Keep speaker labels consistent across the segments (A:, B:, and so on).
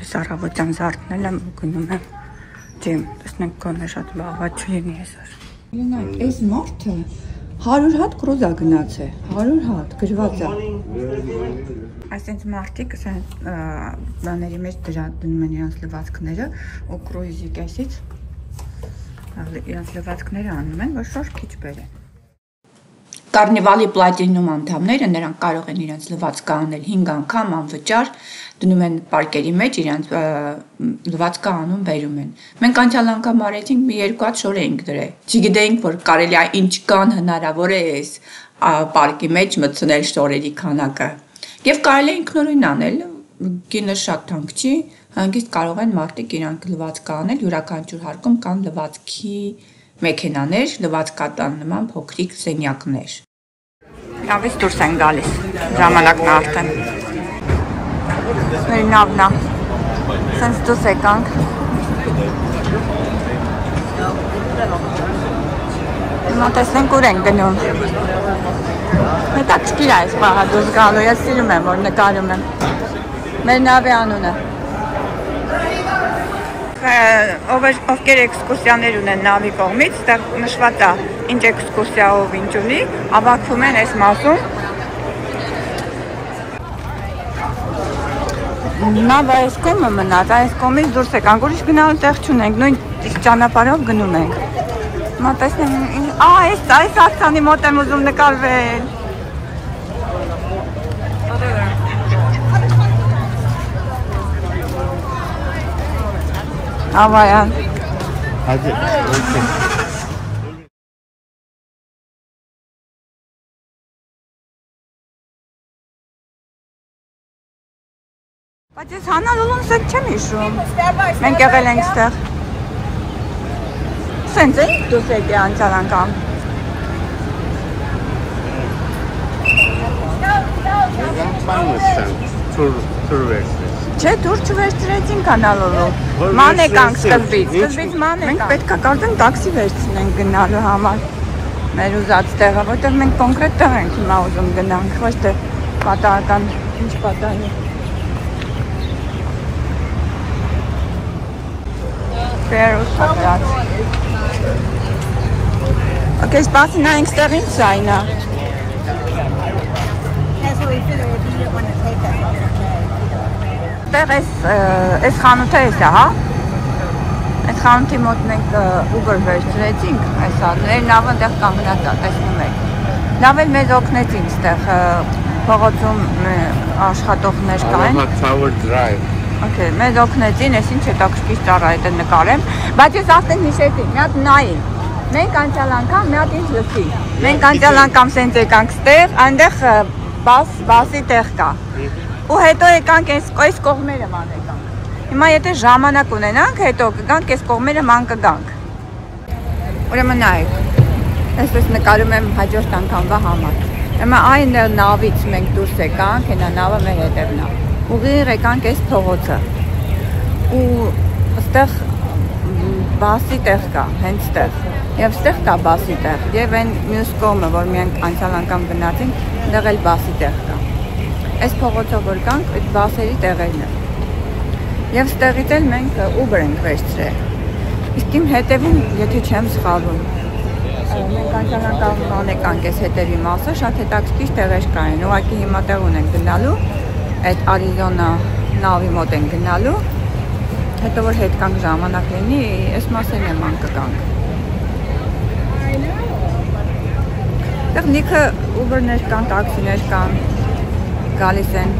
A: Սառավոտյան զարթնել եմ ու գնում եմ ջիմ։ Տեսնենք կոնե շատ բաղված չլինի այսօր։ Լինեք, այս մարդը 100 հատ կրուզա գնաց է, 100 հատ գրված է։ Այսինքն մարդիկ բաների մեջ դնում են իրենց լվացքները ու կրուզի կեսից իրենց լվացքները անում են, որ շորշ քիչ բերեն։ Կարնիվալի պլատինում անդամները նրանք կարող են իրենց լվացքը անել 5 անգամ անվճար, դնում են պարկերի մեջ իրենց լվացքը անում բերում են։ Մենք անցյալ անգամ արեցինք մի 2 հատ շոր էինք դրել։ Չգիտեինք, որ կարելի է ինչքան հնարավոր է այս պարկի մեջ մտցնել շորերի քանակը։ Եվ կարելի է ինքնուրույն անել, գինը շատ թանկ չի, հանգիստ կարող են մարդիկ իրանք լվացքը անել, յուրաքանչյուր հարկում կան լվացքի մեքենաներ, լվացկատան նման փոքրիկ սենյակներ։ Նավից դուրս են գալիս, ժամանակն արդեն։ Մեր նավն է, սենց դուրս եկանք։ Հիմա տեսնենք ուր ենք գնում։ Հետաքրքիր է այս պահը դուրս գալու, ես սիրում եմ, որ նկարում եմ։ Մեր նավի անունը։ Ովքեր էքսկուրսիաներ ունեն նավի կողմից, այդտեղ նշված է ինչ էքսկուրսիայով ինչ ունի, ավակվում են այս մասում։ Նավը այս կողմը մնաց, այս կողմից դուրս եկանք, ուրիշ գնալու տեղ չունենք, նույն ճանապարհով գնում ենք։ Հիմա տեսնենք, այս աղցանի մոտ եմ ուզում նկարվել։ Ավայան։
B: Hadi, okey.
A: Բայց ես հանալոլուն սեկ չեմ հիշում։ Մենք եղել ենք ստեղ։ Սենց էինք դուս եկի անցյալ անգամ։ Չէ, դուր չվերցրեցինք անալոլու։ Ման եկանք սկզբից ման եկանք։ Մենք պետք է կարծեմ տաքսի վերցնենք գնալու համար մեր ուզած տեղը, որտեղ մենք կոնկրետ տեղ ենք հիմա ուզում գնանք, ոչ թե պատահական ինչ պատահի։ Պերուս պատրած։ Okay, սպասի նայենք ստեղ ինչ սայնա։ Տեղ այս խանութը էս է, հա? Այս խանութի մոտ մենք Uber վերցրեցինք, այսա, ներ նավը ընդեղ կանգնած է, տեսնում եք։ Լավ էլ մեզ օգնեցին ստեղ փողոցում աշխատողներ կային։
B: Tower Drive։
A: Okay, մեզ օգնեցին, ես ինչ հետաքրքիր ծառա հետ նկարեմ, բայց ես արդեն հիշեցի, մի հատ նայի։ Մենք անցյալ անգամ մի հատ ինչ լսի։ Մենք անցյալ անգամ սենց եկանք ստեղ, այնտեղ բասի տեղ կա։ Ու հետո եկանք այս կողմերը ման եկանք։ Հիմա եթե ժամանակ ունենանք, հետո կգանք այս կողմերը ման կգանք։ Ուրեմն նայեք, այսպես նկարում եմ հաջորդ անգամվա համար։ Հիմա այն նավից մենք դուրս եկանք, հենա նավը մեր հետևն է։ Ուղիղ եկանք այս փողոցը։ Ու ստեղ բասի տեղ կա, հենց ստեղ։ Եվ ստեղ կա բասի տեղ։ Եվ այն մյուս կողմը, որ մենք անցյալ անգամ գնացինք, դեղ էլ բասի տեղ կա։ Այս փողոցով որ կանք, այդ բասերի տեղերն են։ Եվ ստեղից էլ մենք Uber ենք վերցրել։ Իսկ իմ հետևում, եթե չեմ սխալվում, մենք անցյալ անգամ անեկանք այս հետևի մասը, շատ հետաքրքիր տեղեր կային։ Ուղղակի հիմա տեղ ունենք գնալու, այդ Արիզոնա նավի մոտ ենք գնալու, հետո որ հետ կանք ժամանակ լինի, այս մասերն եմ ան կգանք։ Տեղ լիքը Uber-ներ կան, տաքսիներ կան, գալիս են,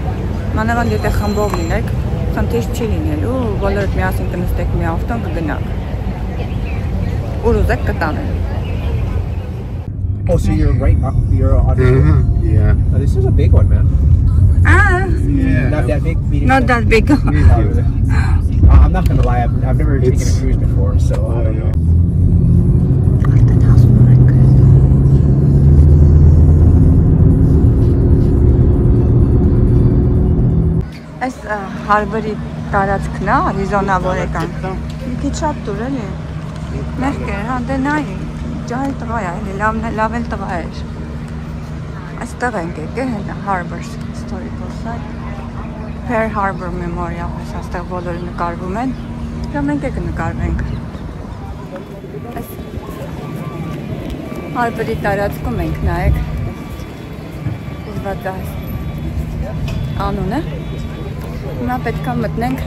A: մանավանդ եթե խմբով լինեք, խնդիր չի լինելու, բոլորդ միասին կնստեք մի ավտոն կգնաք, ուր ուզեք կտանեն։
C: Oh, so you're right, you're audition?
B: Yeah.
C: Oh, this is a big one, man.
B: Yeah.
C: Not that big? Medium
A: Not that big.
C: I'm not gonna lie, I've never taken a cruise before, so I don't know.
A: Այս հարբերի տարածքն է, Արիզոնա որ եկանք։ Մի քիչ շատ դուր էլի։ Մեղք է, հա, դե նայ, ջահել տղա է, էլի, լավ էլ տղա էր։ Այստեղ ենք եկել, հենա, Harbor Historical Site։ Pearl Harbor Memorial, այստեղ բոլորը նկարվում են։ Դա մենք եկը նկարվենք։ Հարբերի տարածքում ենք, նայեք։ Ուզված է անունը։ Հիմա պետք է մտնենք։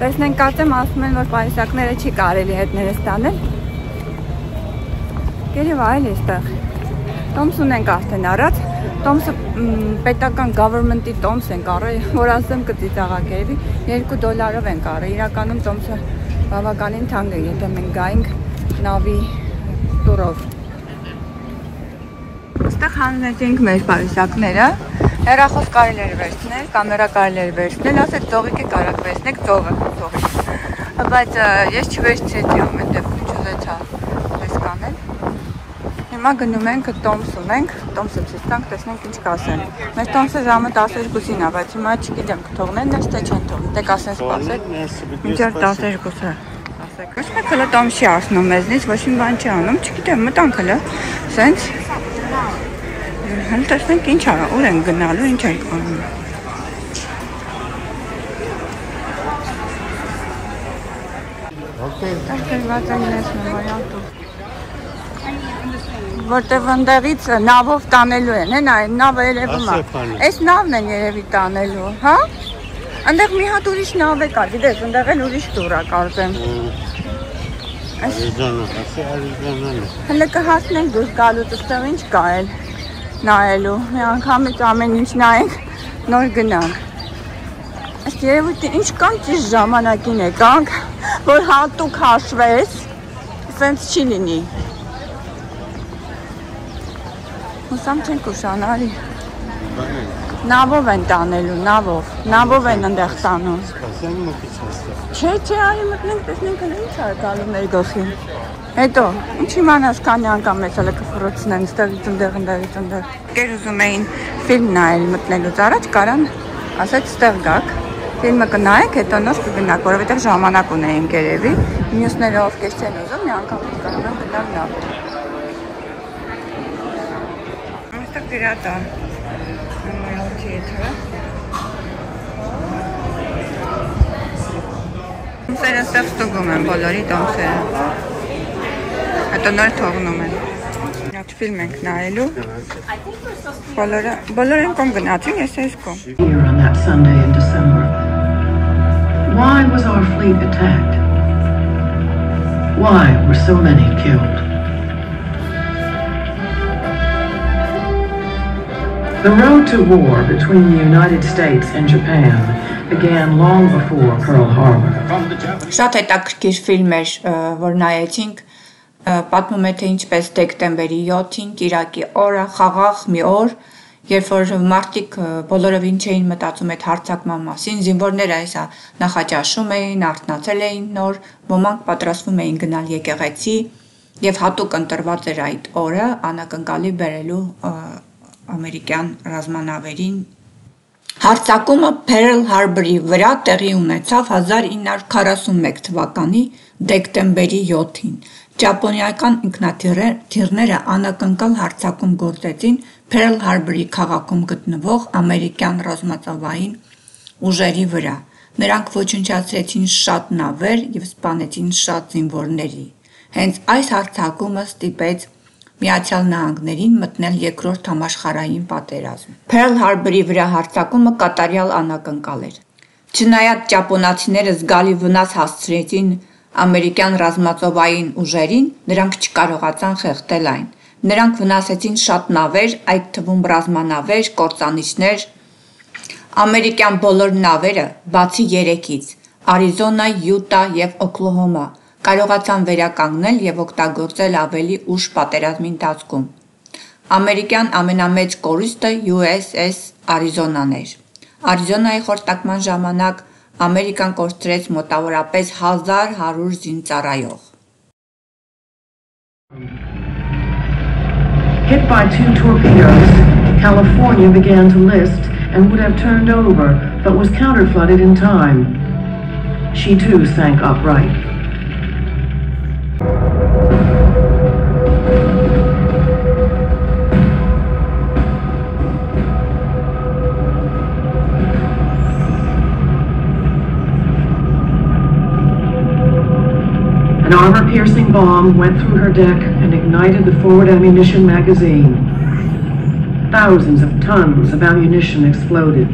A: Տեսնենք, կարծեմ ասում են, որ պայուսակները չի կարելի հետներս տանել։ Գերև այլ էստեղ։ Տոմս ունենք արդեն առած։ Տոմսը պետական government-ի տոմս ենք առել, որ ասեմ կծիծաղակերևի $2 ենք առել։ Իրականում տոմսը բավականին թանկ է, եթե մենք գայինք նավի տուրով։ Այստեղ հանձնեցինք մեր պայուսակները, հեռախոս կարելի էր վերցնել, կամերա կարելի էր վերցնել, ասեք ծողիկը կարակ վերցնեք, ծողը, բայց ես չվերցրեցի ամեն դեպքում չուզեցա ես կանել։ Հիմա գնում ենք տոմս ունենք, տոմսը ցույց տանք, տեսնենք ինչ կասեն։ Մեր տոմսը ժամը 12-ին է, բայց հիմա չգիտեմ կթողնեն, ես թե չեն թողնի, դե կասեն սպասեք, մինչև 12-ը։ Ոչ մեկ հլը տոմս չի ասնում մեզնից, ոչ մի բան չի անում, չգիտեմ, մտանք հլը, սենց։ Հələ տեսնենք ինչ արա, ուր են գնալու, ինչ ենք անում։ Տաշկերված են ես մեմորիալ տուր։ Որտև ընդեղից նավով տանելու են, հեն այն նավը երևում է։ Այս նավն են երևի տանելու, հա? Ընդեղ մի հատ ուրիշ նավ է կա, գիտես, ընդեղ էլ ուրիշ տուր է կարծեմ։ Հələ կհասնենք դուրս գալուց, այստեղ ինչ կա էլ նայելու, մի անգամից ամեն ինչ նայենք, նոր գնանք։ Ըստ երևույթի ինչ կան ճիշտ ժամանակին եկանք, որ հատուկ հաշվես, սենց չի լինի։ Հուսամ չենք ուշանալի։ Նավով են տանելու, նավով են ընդեղ տանում։ Չէ, արի մտնենք, տեսնենք հլը ինչ ար գալու մեր գլխին։ Հետո, ինչ իմանաս քանի անգամ մեզ հլը կխրոցնեն, ստեղից ընդեղից։ Կեր ուզում էին ֆիլմ նայել մտնելուց առաջ, կարան ասեց ստեղ գաք, ֆիլմը կնայեք, հետո նոր կգնաք, որովհետև ժամանակ ունեինք երևի, մյուսները ովքեր չեն ուզում, մի անգամ կարող են գնալ նավ։ Այստեղ գրած է Memorial Theatre-ը։ Տոմսերը ստեղ ստուգում են բոլորի տոմսերը։ Հետո նոր թողնում են։ Այդ ֆիլմ ենք նայելու։ Բոլորը են կողմ գնացին, ես ես կողմ։
D: On that Sunday in December. Why was our fleet attacked? Why were so many killed? The road to war between the United States and Japan began long before Pearl Harbor.
A: Շատ հետաքրքիր ֆիլմ էր, որ նայեցինք, պատմում է թե ինչպես դեկտեմբերի 7-ին Կիրակի օրը խաղաղ մի օր, երբ որ մարդիկ բոլորովին չէին մտածում այդ հարձակման մասին, զինվորները այսա նախաճաշում էին, արթնացել էին նոր, ոմանք պատրաստվում էին գնալ եկեղեցի եւ հատուկ ընտրված էր այդ օրը անակնկալի բերելու ամերիկյան ռազմանավերին։ Հարձակումը Pearl Harbor-ի վրա տեղի ունեցավ 1941 թվականի դեկտեմբերի 7-ին։ Ճապոնիական ինքնաթիռները անակնկալ հարձակում գործեցին Pearl Harbor-ի քաղաքում գտնվող ամերիկյան ռազմածովային ուժերի վրա։ Նրանք ոչնչացրեցին շատ նավեր եւ սպանեցին շատ զինվորների։ Հենց այս հարձակումը ստիպեց Միացյալ Նահանգներին մտնել երկրորդ համաշխարհային պատերազմ։ Pearl Harbor-ի վրա հարձակումը կատարյալ անակնկալ էր։ Չնայած ճապոնացիները զգալի վնաս հասցրեցին ամերիկյան ռազմածովային ուժերին, նրանք չկարողացան խեղդել այն։ Նրանք վնասեցին շատ նավեր, այդ թվում ռազմանավեր, կործանիչներ։ Ամերիկյան բոլոր նավերը, բացի 3-ից, Արիզոնա, Յուտա եւ Օքլահոմա, կարողացան վերականգնել եւ օգտագործել ավելի ուշ պատերազմի ընթացքում։ Ամերիկյան ամենամեծ կորուստը USS Արիզոնան էր։ Արիզոնայի խորտակման ժամանակ Ամերիկան կորցրեց մոտավորապես 1100 զինծառայող։
D: Hit by 2 torpedoes, California began to list and would have turned over, but was counterflooded in time. She too sank upright. An armor-piercing bomb went through her deck and ignited the forward ammunition magazine. Thousands of tons of ammunition exploded.